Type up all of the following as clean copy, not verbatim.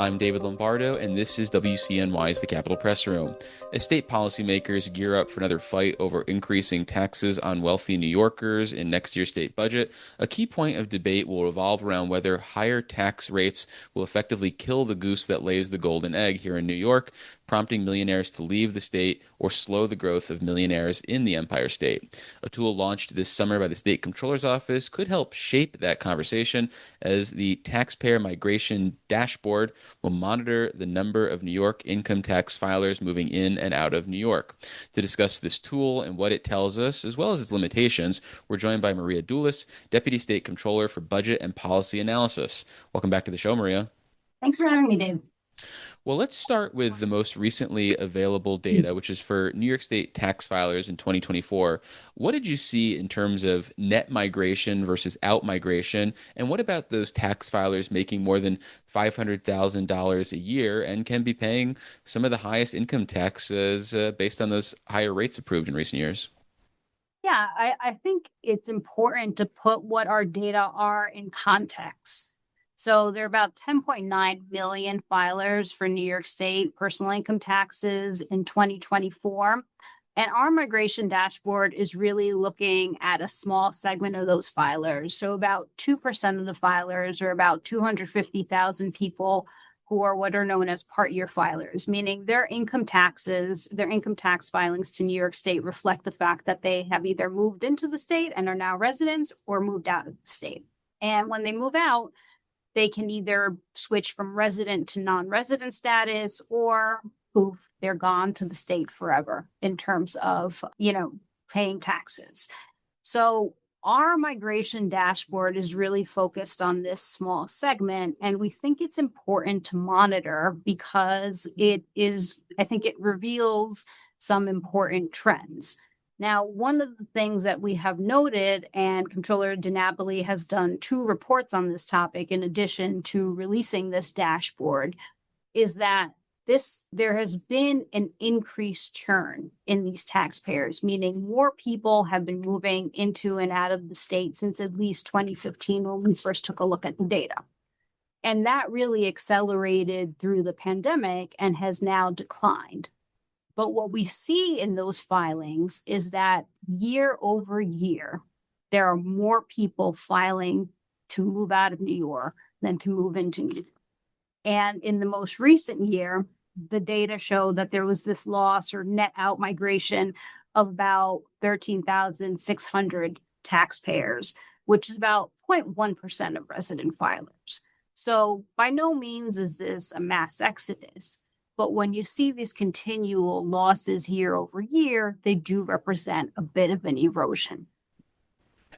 I'm David Lombardo, and this is WCNY's The Capitol Press Room. As state policymakers gear up for another fight over increasing taxes on wealthy New Yorkers in next year's state budget, a key point of debate will revolve around whether higher tax rates will effectively kill the goose that lays the golden egg here in New York, prompting millionaires to leave the state or slow the growth of millionaires in the Empire State. A tool launched this summer by the State Comptroller's Office could help shape that conversation, as the Taxpayer Migration Dashboard will monitor the number of New York income tax filers moving in and out of New York. To discuss this tool and what it tells us, as well as its limitations, we're joined by Maria Doulis, Deputy State Comptroller for Budget and Policy Analysis. Welcome back to the show, Maria. Thanks for having me, Dave. Well, let's start with the most recently available data, which is for New York State tax filers in 2024. What did you see in terms of net migration versus out migration? And what about those tax filers making more than $500,000 a year and can be paying some of the highest income taxes based on those higher rates approved in recent years? Yeah, I think it's important to put what our data are in context. So there are about 10.9 million filers for New York State personal income taxes in 2024. And our migration dashboard is really looking at a small segment of those filers. So about 2% of the filers, or about 250,000 people who are what are known as part year filers, meaning their income tax filings to New York State reflect the fact that they have either moved into the state and are now residents or moved out of the state. And when they move out, they can either switch from resident to non-resident status, or poof, they're gone to the state forever in terms of, paying taxes. So our migration dashboard is really focused on this small segment, and we think it's important to monitor because it reveals some important trends. Now, one of the things that we have noted, and Comptroller DiNapoli has done 2 reports on this topic in addition to releasing this dashboard, is that there has been an increased churn in these taxpayers, meaning more people have been moving into and out of the state since at least 2015 when we first took a look at the data. And that really accelerated through the pandemic and has now declined. But what we see in those filings is that year over year, there are more people filing to move out of New York than to move into New York. And in the most recent year, the data show that there was this loss or net out migration of about 13,600 taxpayers, which is about 0.1% of resident filers. So by no means is this a mass exodus. But when you see these continual losses year over year, they do represent a bit of an erosion.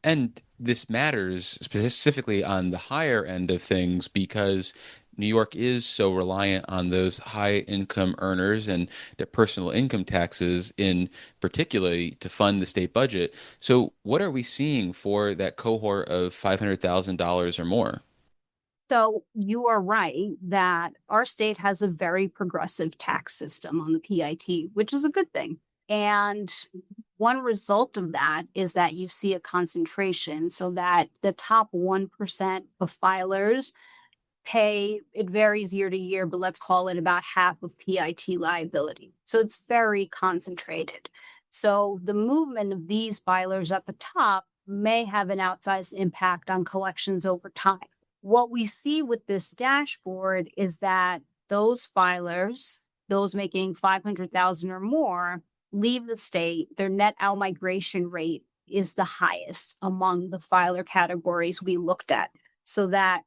And this matters specifically on the higher end of things because New York is so reliant on those high income earners and their personal income taxes in particularly to fund the state budget. So what are we seeing for that cohort of $500,000 or more? So you are right that our state has a very progressive tax system on the PIT, which is a good thing. And one result of that is that you see a concentration so that the top 1% of filers pay, it varies year to year, but let's call it about half of PIT liability. So it's very concentrated. So the movement of these filers at the top may have an outsized impact on collections over time. What we see with this dashboard is that those filers, those making 500,000 or more, leave the state. Their net out migration rate is the highest among the filer categories we looked at. So that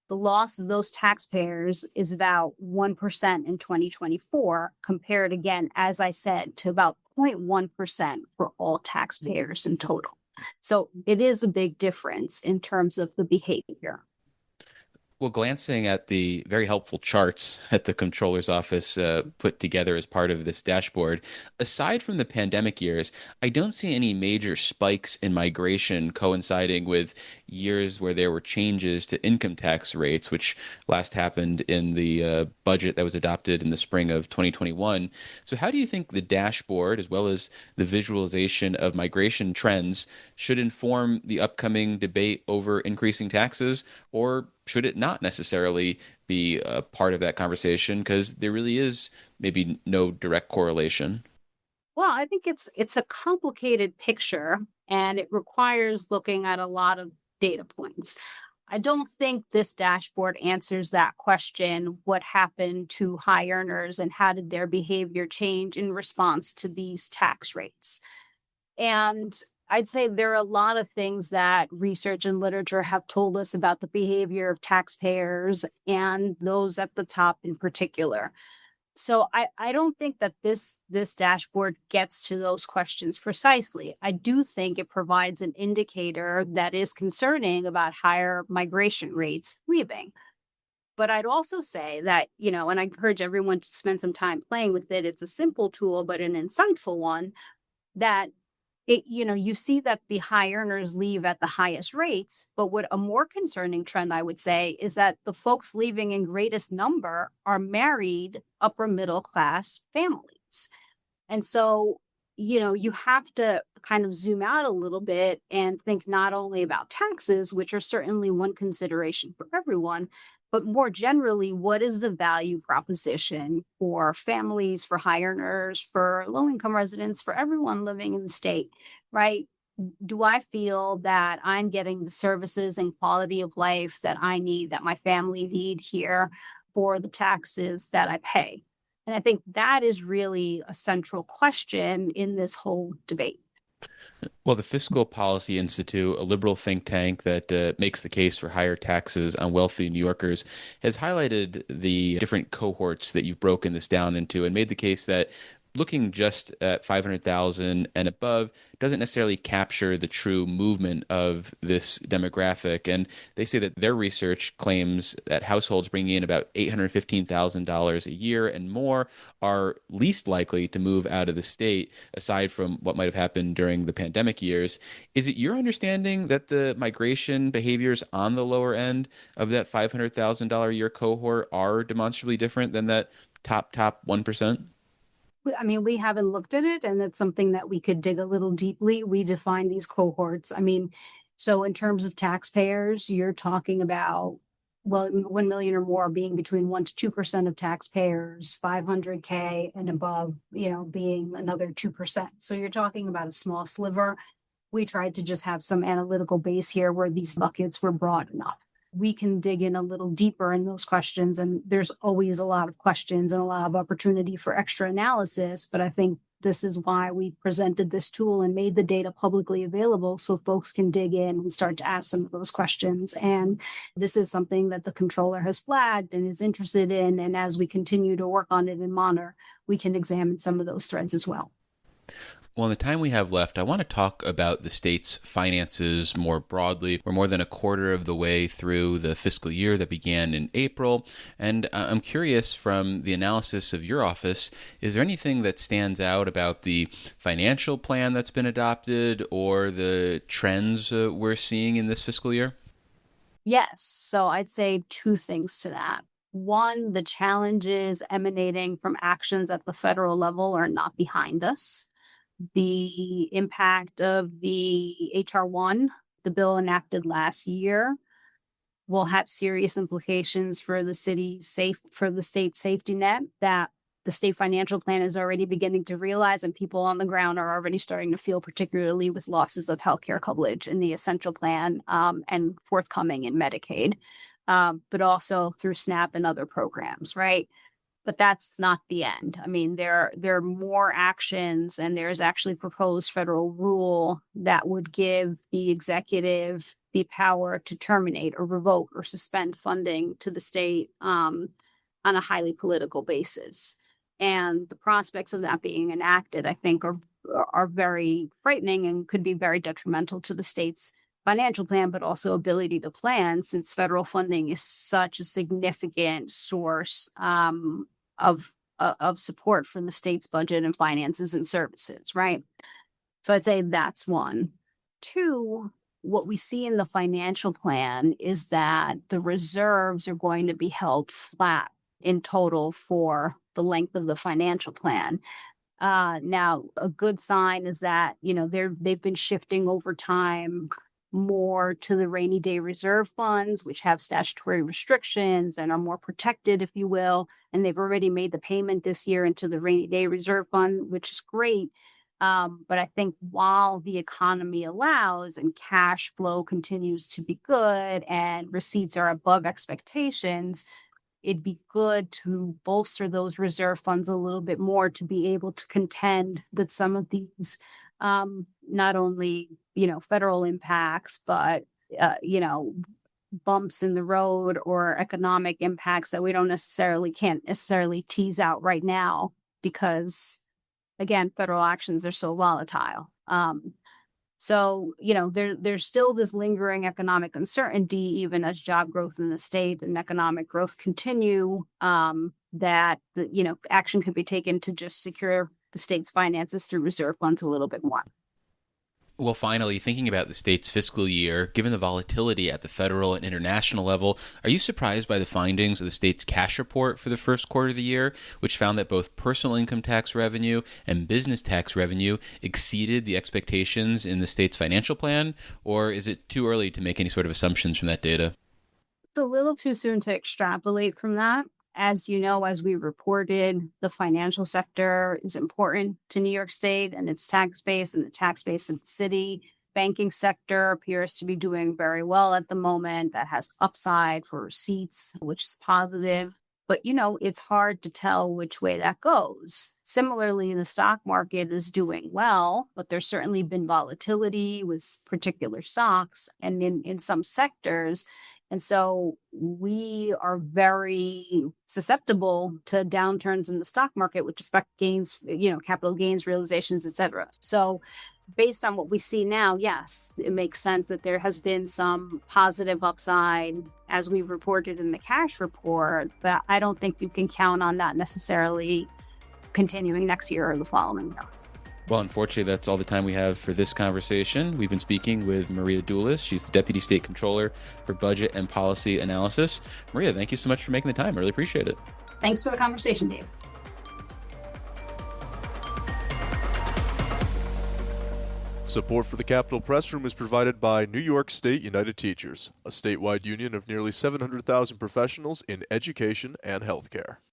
the loss of those taxpayers is about 1% in 2024, compared again, as I said, to about 0.1% for all taxpayers in total. So it is a big difference in terms of the behavior. Well, glancing at the very helpful charts that the Comptroller's Office put together as part of this dashboard, aside from the pandemic years, I don't see any major spikes in migration coinciding with years where there were changes to income tax rates, which last happened in the budget that was adopted in the spring of 2021. So how do you think the dashboard, as well as the visualization of migration trends, should inform the upcoming debate over increasing taxes, or should it not necessarily be a part of that conversation? Because there really is maybe no direct correlation. Well, I think it's a complicated picture and it requires looking at a lot of data points. I don't think this dashboard answers that question. What happened to high earners and how did their behavior change in response to these tax rates? And I'd say there are a lot of things that research and literature have told us about the behavior of taxpayers and those at the top in particular. So I don't think that this dashboard gets to those questions precisely. I do think it provides an indicator that is concerning about higher migration rates leaving. But I'd also say that, and I encourage everyone to spend some time playing with it. It's a simple tool, but an insightful one that you see that the high earners leave at the highest rates, but what a more concerning trend I would say is that the folks leaving in greatest number are married upper middle class families. And so, you have to kind of zoom out a little bit and think not only about taxes, which are certainly one consideration for everyone, but more generally, what is the value proposition for families, for high earners, for low income residents, for everyone living in the state, right? Do I feel that I'm getting the services and quality of life that I need, that my family need here for the taxes that I pay? And I think that is really a central question in this whole debate. Well, the Fiscal Policy Institute, a liberal think tank that makes the case for higher taxes on wealthy New Yorkers, has highlighted the different cohorts that you've broken this down into and made the case that looking just at 500,000 and above doesn't necessarily capture the true movement of this demographic. And they say that their research claims that households bringing in about $815,000 a year and more are least likely to move out of the state, aside from what might have happened during the pandemic years. Is it your understanding that the migration behaviors on the lower end of that $500,000 a year cohort are demonstrably different than that top 1%? I mean, we haven't looked at it, and it's something that we could dig a little deeply. We define these cohorts. I mean, so in terms of taxpayers, you're talking about, well, 1 million or more being between 1 to 2% of taxpayers, 500K and above, being another 2%. So you're talking about a small sliver. We tried to just have some analytical base here where these buckets were broad enough. We can dig in a little deeper in those questions. And there's always a lot of questions and a lot of opportunity for extra analysis. But I think this is why we presented this tool and made the data publicly available so folks can dig in and start to ask some of those questions. And this is something that the controller has flagged and is interested in. And as we continue to work on it and monitor, we can examine some of those threads as well. Well, in the time we have left, I want to talk about the state's finances more broadly. We're more than a quarter of the way through the fiscal year that began in April. And I'm curious, from the analysis of your office, is there anything that stands out about the financial plan that's been adopted or the trends we're seeing in this fiscal year? Yes. So I'd say two things to that. One, the challenges emanating from actions at the federal level are not behind us. The impact of the HR1, the bill enacted last year, will have serious implications for the state safety net that the state financial plan is already beginning to realize, and people on the ground are already starting to feel, particularly with losses of healthcare coverage in the essential plan and forthcoming in Medicaid, but also through SNAP and other programs, right? But that's not the end. I mean, there are more actions, and there's actually proposed federal rule that would give the executive the power to terminate or revoke or suspend funding to the state on a highly political basis. And the prospects of that being enacted, I think, are very frightening and could be very detrimental to the state's financial plan, but also ability to plan, since federal funding is such a significant source of support for the state's budget and finances and services, right? So I'd say that's one. Two, what we see in the financial plan is that the reserves are going to be held flat in total for the length of the financial plan. Now, a good sign is that they've been shifting over time more to the rainy day reserve funds, which have statutory restrictions and are more protected, if you will. And they've already made the payment this year into the rainy day reserve fund, which is great. But I think while the economy allows and cash flow continues to be good and receipts are above expectations, it'd be good to bolster those reserve funds a little bit more to be able to contend with some of these not only federal impacts, but bumps in the road or economic impacts that we can't necessarily tease out right now because again, federal actions are so volatile. There's still this lingering economic uncertainty, even as job growth in the state and economic growth continue, that action could be taken to just secure the state's finances through reserve funds a little bit more. Well, finally, thinking about the state's fiscal year, given the volatility at the federal and international level, are you surprised by the findings of the state's cash report for the first quarter of the year, which found that both personal income tax revenue and business tax revenue exceeded the expectations in the state's financial plan? Or is it too early to make any sort of assumptions from that data? It's a little too soon to extrapolate from that. As you know, as we reported, the financial sector is important to New York State and its tax base and the tax base of the city. Banking sector appears to be doing very well at the moment. That has upside for receipts, which is positive. But, it's hard to tell which way that goes. Similarly, the stock market is doing well, but there's certainly been volatility with particular stocks and in some sectors. And so we are very susceptible to downturns in the stock market, which affect gains, capital gains, realizations, et cetera. So based on what we see now, yes, it makes sense that there has been some positive upside as we reported in the cash report, but I don't think you can count on that necessarily continuing next year or the following year. Well, unfortunately, that's all the time we have for this conversation. We've been speaking with Maria Doulis. She's the Deputy State Comptroller for Budget and Policy Analysis. Maria, thank you so much for making the time. I really appreciate it. Thanks for the conversation, Dave. Support for the Capitol Press Room is provided by New York State United Teachers, a statewide union of nearly 700,000 professionals in education and healthcare.